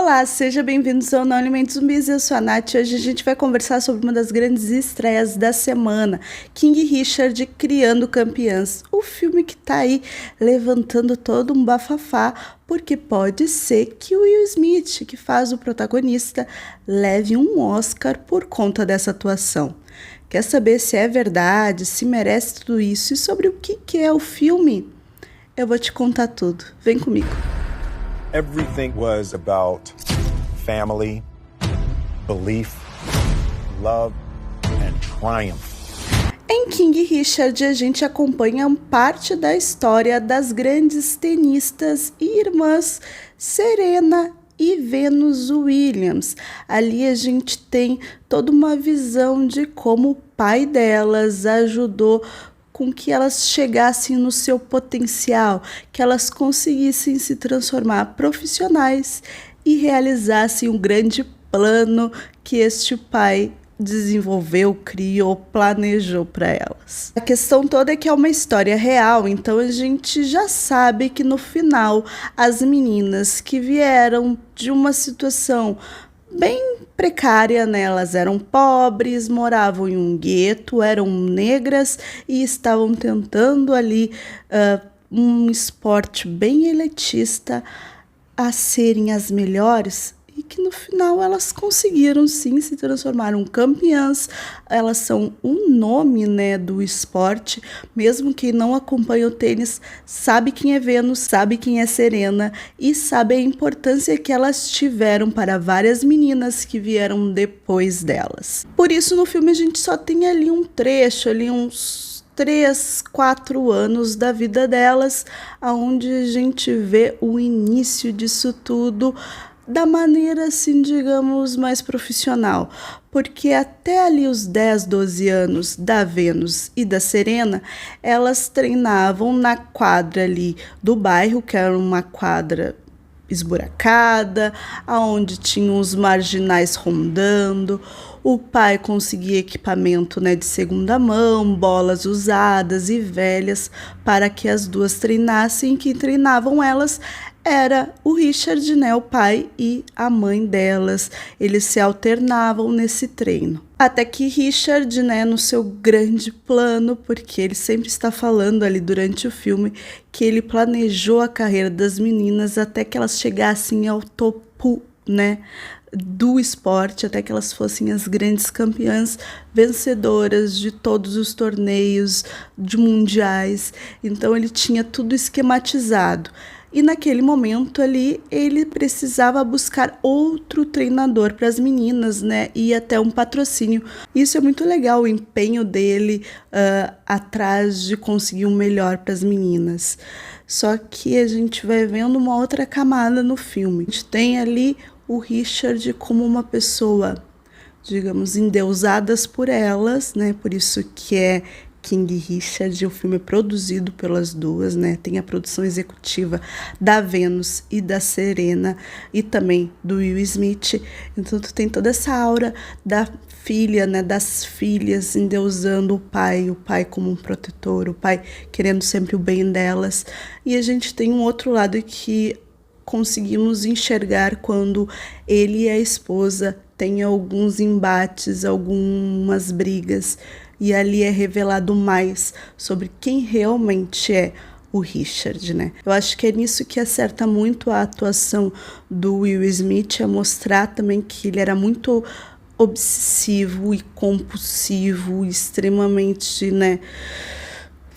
Olá, seja bem-vindos ao Não Alimente Zumbis, eu sou a Nath e hoje a gente vai conversar sobre uma das grandes estreias da semana, King Richard Criando Campeãs, o filme que tá aí levantando todo um bafafá, porque pode ser que o Will Smith, que faz o protagonista, leve um Oscar por conta dessa atuação. Quer saber se é verdade, se merece tudo isso e sobre o que é o filme? Eu vou te contar tudo, vem comigo. Everything was about family, belief, love, and triumph. Em King Richard, a gente acompanha parte da história das grandes tenistas e irmãs Serena e Venus Williams. Ali a gente tem toda uma visão de como o pai delas ajudou com que elas chegassem no seu potencial, que elas conseguissem se transformar profissionais e realizassem um grande plano que este pai desenvolveu, criou, planejou para elas. A questão toda é que é uma história real, então a gente já sabe que no final as meninas que vieram de uma situação bem precária, né? Elas eram pobres, moravam em um gueto, eram negras e estavam tentando ali um esporte bem elitista a serem as melhores e que no final elas conseguiram sim, se transformaram campeãs. Elas são um nome, né, do esporte, mesmo quem não acompanha o tênis sabe quem é Venus, sabe quem é Serena e sabe a importância que elas tiveram para várias meninas que vieram depois delas. Por isso no filme a gente só tem ali um trecho, ali uns 3, 4 anos da vida delas, onde a gente vê o início disso tudo da maneira, assim, digamos, mais profissional, porque até ali os 10, 12 anos da Venus e da Serena, elas treinavam na quadra ali do bairro, que era uma quadra esburacada, aonde tinham os marginais rondando. O pai conseguia equipamento, né, de segunda mão, bolas usadas e velhas para que as duas treinassem. Quem treinavam elas era o Richard, né, o pai e a mãe delas. Eles se alternavam nesse treino. Até que Richard, né, no seu grande plano, porque ele sempre está falando ali durante o filme que ele planejou a carreira das meninas até que elas chegassem ao topo, né, do esporte, até que elas fossem as grandes campeãs vencedoras de todos os torneios de mundiais. Então ele tinha tudo esquematizado. E naquele momento ali, ele precisava buscar outro treinador para as meninas, né? E até um patrocínio. Isso é muito legal, o empenho dele atrás de conseguir o melhor para as meninas. Só que a gente vai vendo uma outra camada no filme. A gente tem ali o Richard como uma pessoa, digamos, endeusadas por elas, né? Por isso que é King Richard, o filme é produzido pelas duas, né? Tem a produção executiva da Venus e da Serena e também do Will Smith. Então tu tem toda essa aura da filha, né? Das filhas endeusando o pai como um protetor, o pai querendo sempre o bem delas. E a gente tem um outro lado que conseguimos enxergar quando ele e a esposa têm alguns embates, algumas brigas, e ali é revelado mais sobre quem realmente é o Richard, né? Eu acho que é nisso que acerta muito a atuação do Will Smith, é mostrar também que ele era muito obsessivo e compulsivo, extremamente, né,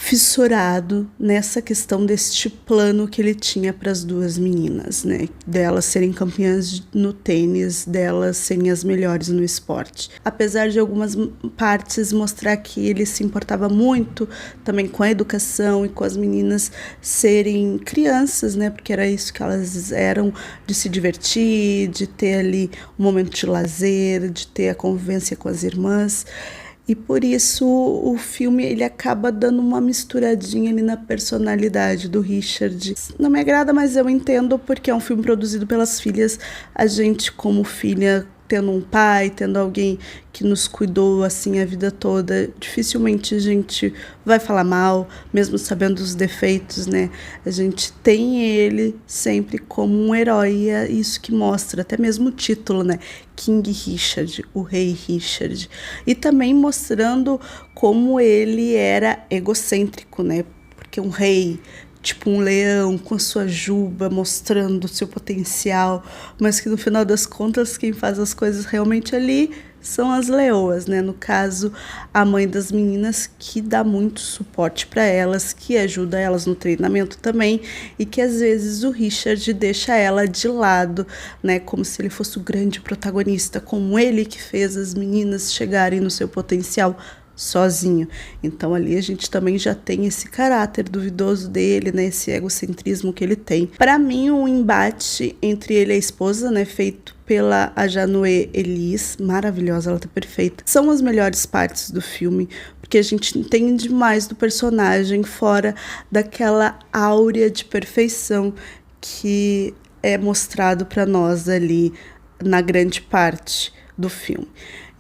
fissurado nessa questão deste plano que ele tinha para as duas meninas, né? Delas serem campeãs no tênis, delas serem as melhores no esporte. Apesar de algumas partes mostrar que ele se importava muito também com a educação e com as meninas serem crianças, né? Porque era isso que elas eram, de se divertir, de ter ali um momento de lazer, de ter a convivência com as irmãs. E por isso o filme ele acaba dando uma misturadinha ali na personalidade do Richard. Não me agrada, mas eu entendo porque é um filme produzido pelas filhas. A gente, como filha, tendo um pai, tendo alguém que nos cuidou assim a vida toda, dificilmente a gente vai falar mal, mesmo sabendo os defeitos, né? A gente tem ele sempre como um herói, e é isso que mostra, até mesmo o título, né? King Richard, o rei Richard. E também mostrando como ele era egocêntrico, né? Porque um rei, tipo um leão com a sua juba, mostrando o seu potencial, mas que no final das contas quem faz as coisas realmente ali são as leoas, né? No caso, a mãe das meninas, que dá muito suporte para elas, que ajuda elas no treinamento também, e que às vezes o Richard deixa ela de lado, né? Como se ele fosse o grande protagonista, como ele que fez as meninas chegarem no seu potencial sozinho. Então ali a gente também já tem esse caráter duvidoso dele, né, esse egocentrismo que ele tem. Para mim, o embate entre ele e a esposa, né, feito pela Ajanue Elis, maravilhosa, ela tá perfeita, são as melhores partes do filme, porque a gente entende mais do personagem fora daquela áurea de perfeição que é mostrado para nós ali na grande parte do filme.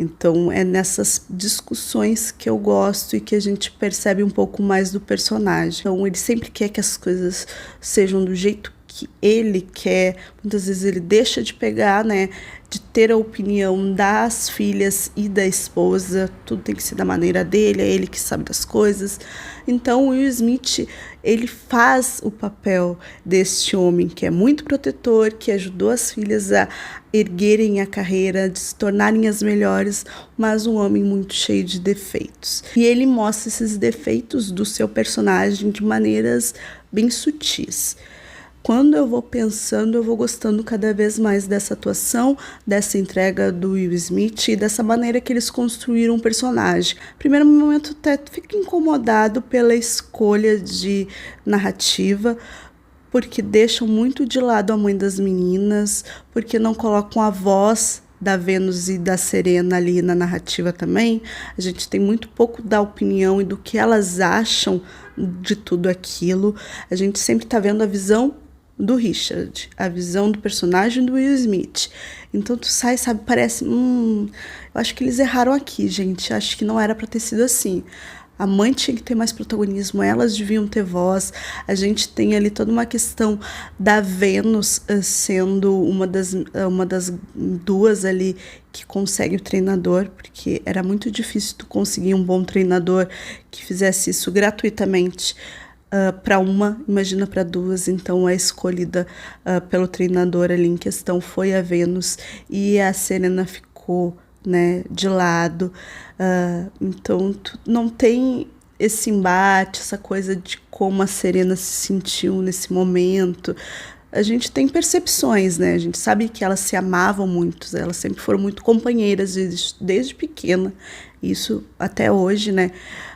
Então, é nessas discussões que eu gosto e que a gente percebe um pouco mais do personagem. Então, ele sempre quer que as coisas sejam do jeito que ele quer. Muitas vezes ele deixa de pegar, né, de ter a opinião das filhas e da esposa. Tudo tem que ser da maneira dele, é ele que sabe das coisas. Então, o Will Smith, ele faz o papel deste homem que é muito protetor, que ajudou as filhas a erguerem a carreira, de se tornarem as melhores, mas um homem muito cheio de defeitos. E ele mostra esses defeitos do seu personagem de maneiras bem sutis. Quando eu vou pensando, eu vou gostando cada vez mais dessa atuação, dessa entrega do Will Smith e dessa maneira que eles construíram o personagem. Primeiro momento até fico incomodado pela escolha de narrativa, porque deixam muito de lado a mãe das meninas, porque não colocam a voz da Vênus e da Serena ali na narrativa também. A gente tem muito pouco da opinião e do que elas acham de tudo aquilo. A gente sempre está vendo a visão do Richard, a visão do personagem do Will Smith. Então tu sai, sabe, parece, eu acho que eles erraram aqui, gente, acho que não era para ter sido assim. A mãe tinha que ter mais protagonismo, elas deviam ter voz. A gente tem ali toda uma questão da Vênus sendo uma das duas ali que consegue o treinador, porque era muito difícil tu conseguir um bom treinador que fizesse isso gratuitamente. Para uma, imagina para duas. Então a escolhida pelo treinador ali em questão foi a Vênus, e a Serena ficou, né, de lado. Então não tem esse embate, essa coisa de como a Serena se sentiu nesse momento. A gente tem percepções, né? A gente sabe que elas se amavam muito, elas sempre foram muito companheiras desde pequena, isso até hoje, né?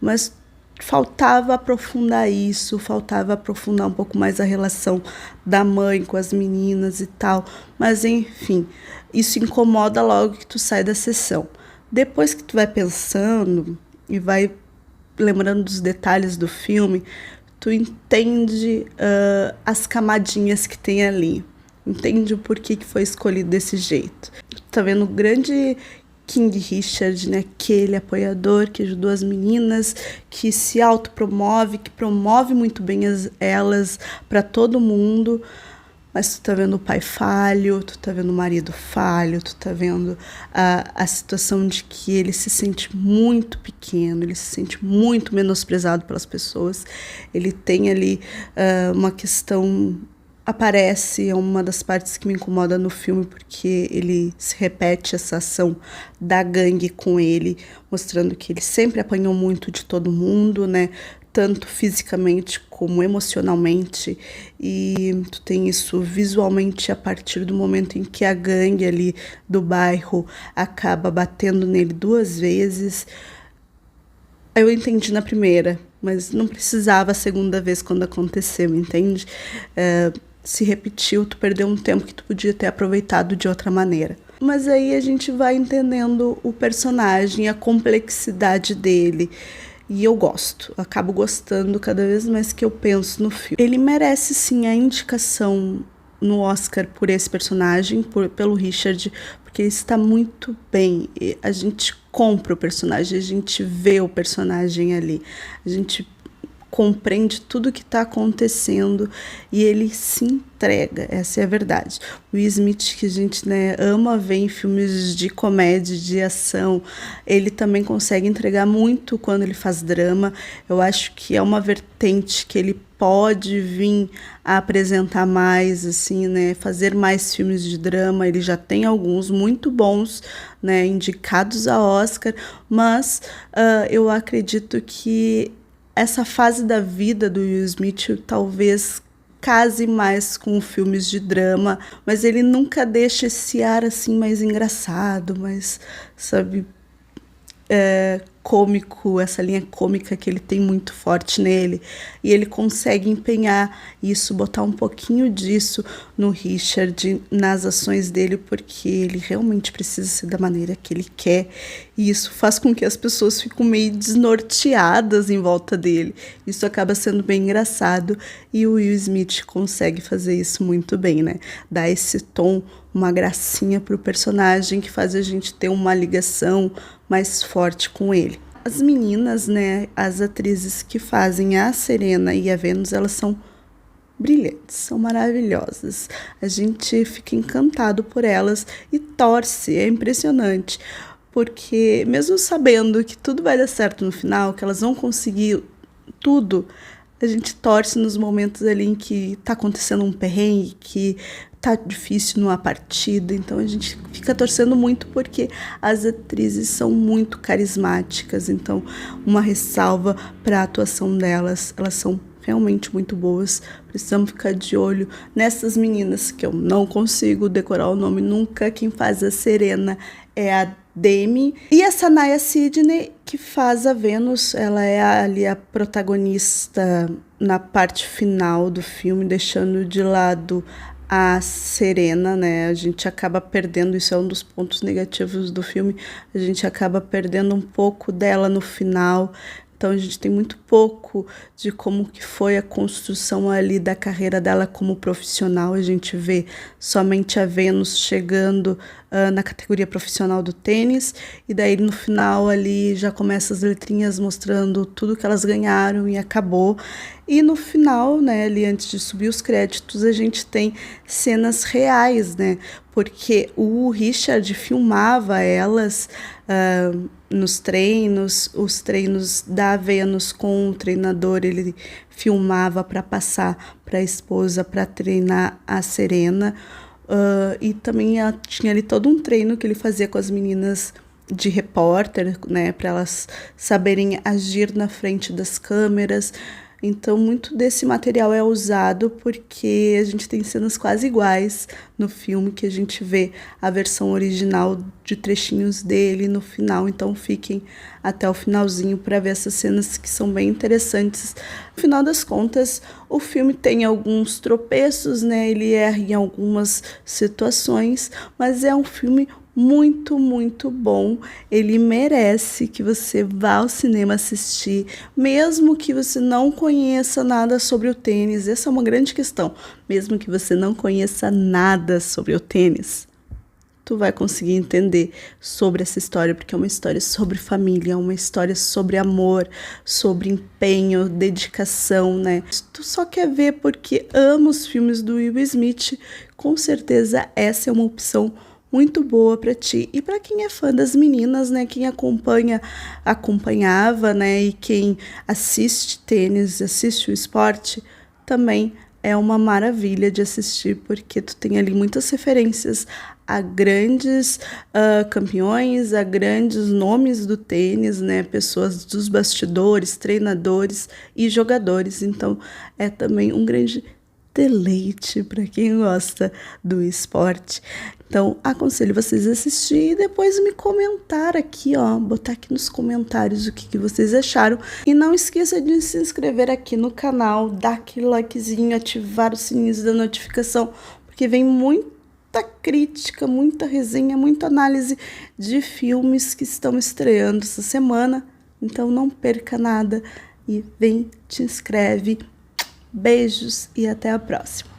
Mas faltava aprofundar isso, faltava aprofundar um pouco mais a relação da mãe com as meninas e tal. Mas, enfim, isso incomoda logo que tu sai da sessão. Depois que tu vai pensando e vai lembrando dos detalhes do filme, tu entende as camadinhas que tem ali. Entende o porquê que foi escolhido desse jeito. Tu tá vendo o grande King Richard, né? Aquele apoiador que ajudou as meninas, que se autopromove, que promove muito bem elas para todo mundo. Mas tu tá vendo o pai falho, tu tá vendo o marido falho, tu tá vendo a situação de que ele se sente muito pequeno, ele se sente muito menosprezado pelas pessoas. Ele tem ali uma questão... Aparece, é uma das partes que me incomoda no filme, porque ele se repete essa ação da gangue com ele, mostrando que ele sempre apanhou muito de todo mundo, né? Tanto fisicamente como emocionalmente, e tu tem isso visualmente a partir do momento em que a gangue ali do bairro acaba batendo nele 2 vezes. Eu entendi na primeira, mas não precisava a segunda vez quando aconteceu, entende? Se repetiu, tu perdeu um tempo que tu podia ter aproveitado de outra maneira. Mas aí a gente vai entendendo o personagem, a complexidade dele. E eu acabo gostando cada vez mais que eu penso no filme. Ele merece sim a indicação no Oscar por esse personagem, pelo Richard, porque ele está muito bem. A gente compra o personagem, a gente vê o personagem ali, a gente compreende tudo o que está acontecendo e ele se entrega, essa é a verdade. O Will Smith, que a gente, né, ama ver em filmes de comédia, de ação, ele também consegue entregar muito quando ele faz drama. Eu acho que é uma vertente que ele pode vir a apresentar mais, assim, né, fazer mais filmes de drama. Ele já tem alguns muito bons, né, indicados a Oscar, mas eu acredito que essa fase da vida do Will Smith talvez case mais com filmes de drama, mas ele nunca deixa esse ar assim mais engraçado, mais, sabe, cômico, essa linha cômica que ele tem muito forte nele, e ele consegue empenhar isso, botar um pouquinho disso no Richard, nas ações dele, porque ele realmente precisa ser da maneira que ele quer, e isso faz com que as pessoas fiquem meio desnorteadas em volta dele. Isso acaba sendo bem engraçado, e o Will Smith consegue fazer isso muito bem, né? Dar esse tom, uma gracinha pro personagem que faz a gente ter uma ligação mais forte com ele. As meninas, né, as atrizes que fazem a Serena e a Venus, elas são brilhantes, são maravilhosas. A gente fica encantado por elas e torce, é impressionante, porque mesmo sabendo que tudo vai dar certo no final, que elas vão conseguir tudo, a gente torce nos momentos ali em que tá acontecendo um perrengue, que tá difícil numa partida, então a gente fica torcendo muito porque as atrizes são muito carismáticas, então uma ressalva para a atuação delas, elas são realmente muito boas, precisamos ficar de olho nessas meninas, que eu não consigo decorar o nome nunca. Quem faz a Serena é a Demi, e a Sanaya Sidney, que faz a Venus, ela é ali a protagonista na parte final do filme, deixando de lado a Serena, né? A gente acaba perdendo, isso é um dos pontos negativos do filme, a gente acaba perdendo um pouco dela no final. Então a gente tem muito pouco de como que foi a construção ali da carreira dela como profissional. A gente vê somente a Venus chegando na categoria profissional do tênis, e daí no final ali já começa as letrinhas mostrando tudo que elas ganharam e acabou. E no final, né, ali antes de subir os créditos, a gente tem cenas reais, né? Porque o Richard filmava elas nos treinos, os treinos da Venus com o treinador, ele filmava para passar para a esposa para treinar a Serena. E também tinha ali todo um treino que ele fazia com as meninas de repórter, né, para elas saberem agir na frente das câmeras. Então, muito desse material é usado porque a gente tem cenas quase iguais no filme, que a gente vê a versão original de trechinhos dele no final. Então, fiquem até o finalzinho para ver essas cenas que são bem interessantes. No final das contas, o filme tem alguns tropeços, né? Ele erra em algumas situações, mas é um filme muito, muito bom. Ele merece que você vá ao cinema assistir, mesmo que você não conheça nada sobre o tênis. Essa é uma grande questão. Mesmo que você não conheça nada sobre o tênis, tu vai conseguir entender sobre essa história, porque é uma história sobre família, é uma história sobre amor, sobre empenho, dedicação, né? Se tu só quer ver porque ama os filmes do Will Smith, com certeza essa é uma opção muito boa para ti. E para quem é fã das meninas, né, quem acompanhava, né, e quem assiste tênis, assiste o esporte, também é uma maravilha de assistir, porque tu tem ali muitas referências a grandes campeões, a grandes nomes do tênis, né, pessoas dos bastidores, treinadores e jogadores. Então é também um grande deleite para quem gosta do esporte. Então, aconselho vocês a assistir e depois me comentar aqui, ó, botar aqui nos comentários o que vocês acharam. E não esqueça de se inscrever aqui no canal, dar aquele likezinho, ativar o sininho da notificação, porque vem muita crítica, muita resenha, muita análise de filmes que estão estreando essa semana. Então, não perca nada e vem, te inscreve. Beijos e até a próxima.